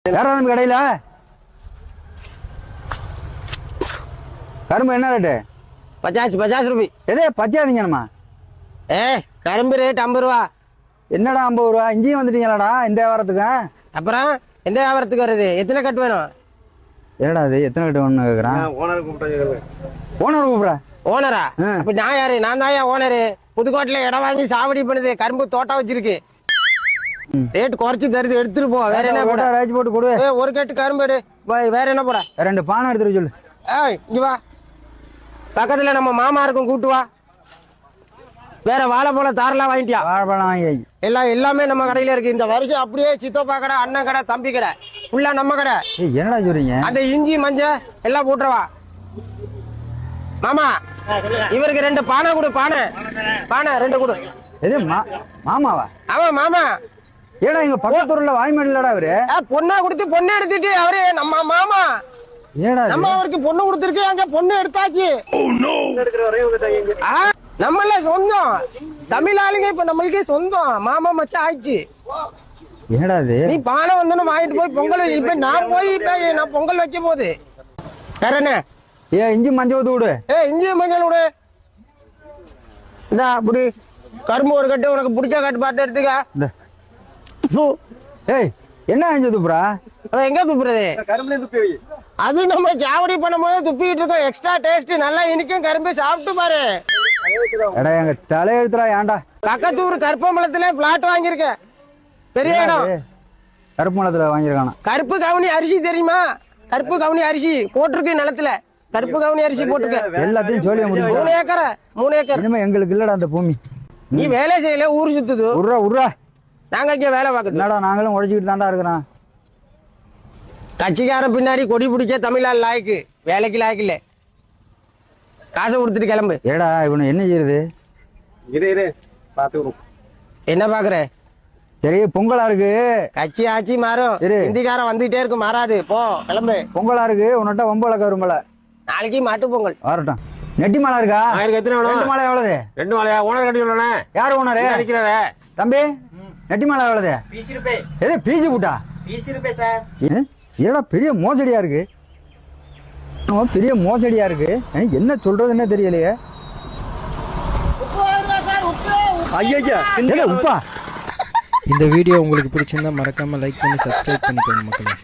யாராவது கடையில கரும்பு என்ன ரேட்டு? 50 ரூபாய். எதே பச்சாதீங்கம்மா. கரும்பு ரேட் 50 ரூபா. என்னடா 50 ரூபா? இங்கேயும் வந்துட்டீங்களாடா இந்த வியாபாரத்துக்கு? அப்புறம் எந்த வியாபாரத்துக்கு வருது? எத்தனை கட்டு வேணும்? என்னடா இது எத்தனை கட்டு வேணும்னு கேட்குறான். ஓனர் கூப்பிட்றா. ஓனரா? அப்ப நான் யாரு? நான் தான் ஓனரு. புதுக்கோட்டையில இடம் வாங்கி சாவடி பண்ணுது, கரும்பு தோட்டம் வச்சிருக்கு. ரேட் குறைச்சி தருது, எடுத்துட்டு போ. வேற என்ன போட? ராஜ் போட்டு கொடு. ஒரு கட்டு கரும்பு எடு. வேற என்ன போட? 2 பானை எடுத்துட்டு சொல்லு. இங்க வா, பக்கத்துல நம்ம மாமா இருக்கும், கூட்டு வா. வேற வாழைப்பழம் தாரெல்லாம் வாங்கிட்டியா? வாழைப்பழம் வாங்கி எல்லாமே நம்ம கடையில இருக்கு. இந்த வருஷம் அப்படியே சித்தப்பா கடை, அண்ணன் கடை, தம்பி கடை ஃபுல்லா நம்ம கடை. என்னடா சொல்றீங்க? அந்த இஞ்சி மஞ்சள் எல்லாம் போட்டுருவா. மாமா இவருக்கு 2 பானை கொடு. பானை 2 கொடு. எது மாமாவா? ஆமா மாமா. ஏடா இங்க பக்கத்தூர்ல வாய்மேடலடா அவரு. பொண்ணா கொடுத்து பொண்ணு எடுத்துட்டு அவரு நம்ம மாமா. ஏடா நம்ம அவருக்கு பொண்ணு கொடுத்துருக்கு, அங்க பொண்ணு எடுத்தாச்சு. நம்மள சொந்தம் தமிழ் ஆளுங்க, இப்ப நம்மளுக்கே சொந்தம் மாமா மச்சான் ஆயிடுச்சு. என்னடா இது? நீ பானை வந்தோன்னு வாங்கிட்டு போய் பொங்கல் இப்ப நான் போய் நான் பொங்கல் வைக்க போகுது. வேற என்ன? இஞ்சி மஞ்சள் ஊத்து விடு. இஞ்சி மஞ்சள் விடு. இந்தா அப்படி கரும்பு ஒரு கட்டு, உனக்கு பிடிச்ச கட்டு பார்த்து எடுத்துக்க. என்ன இஞ்சி துப்புறா? எங்க துப்புறது? அது நம்ம சாவடி பண்ணும் போது துப்பிட்டு இருக்கோம். எக்ஸ்ட்ரா டேஸ்ட் நல்லா இனிக்கும். கரும்பு சாப்பிட்டு பாரு. எங்க தலையெழுத்துறா. ஏன்டா பக்கத்தூர் கருப்பம்பலத்துல பிளாட் வாங்கியிருக்க, பெரிய இடம். கருப்பம்பலத்துல வாங்கியிருக்கானா? கருப்பு கவுனி அரிசி தெரியுமா? கருப்பு கவுனி அரிசி போட்டிருக்கு நிலத்துல. கருப்பு கவுனி அரிசி போட்டிருக்க. எல்லாத்தையும் சொல்லிய முடியும். 3 ஏக்கர். இனிமே எங்களுக்கு இல்லடா அந்த பூமி. நீ வேலை செய்யல, ஊர் சுத்துது. உர்றா நாங்க இங்க வேலை பார்க்குது. என்னடா நாங்களும் உழைச்சிக்கிட்டு தாண்டா இருக்கிறோம். கட்சிக்கார பின்னாடி கொடி பிடிக்க தமிழால் லாய்க்கு, வேலைக்கு லாய்க்கு இல்ல. காசை கொடுத்துட்டு கிளம்பு. ஏடா இவனு என்ன செய்யுது? இரு பாத்துக்கிறோம். என்ன பாக்குற? சரி பொங்கலா இருக்கு. கட்சி ஆட்சி மாறும், இந்திக்காரன் வந்துகிட்டே இருக்கும், மாறாது. போ கிளம்பு. பொங்கலா இருக்கு, உன்னிட்ட வம்பள கரும்பல. நாளைக்கு மாட்டு பொங்கல் வரட்டும். நெட்டி மாலை இருக்கா? எத்தனை வேணும்? 2 மாலை எவ்வளவு? 2 மாலையா? ஓனர் கட்டி சொல்லணே. யாரு ஓனரு? அடிக்கிறாரே தம்பி. நெட்டி மாலை எவ்வளவு? 20 ரூபாய். எது பீசி போட்டா? 20 ரூபாய் சார். ஏடா பெரிய மோசடியா இருக்கு. பெரிய மோசடியா இருக்கு. என்ன சொல்றதுன்னே தெரியலையே. ஐயா உப்பா. இந்த வீடியோ உங்களுக்கு பிடிச்சிருந்தா மறக்காம லைக் பண்ணி சப்ஸ்கிரைப் பண்ணிக்கோங்க மக்களே.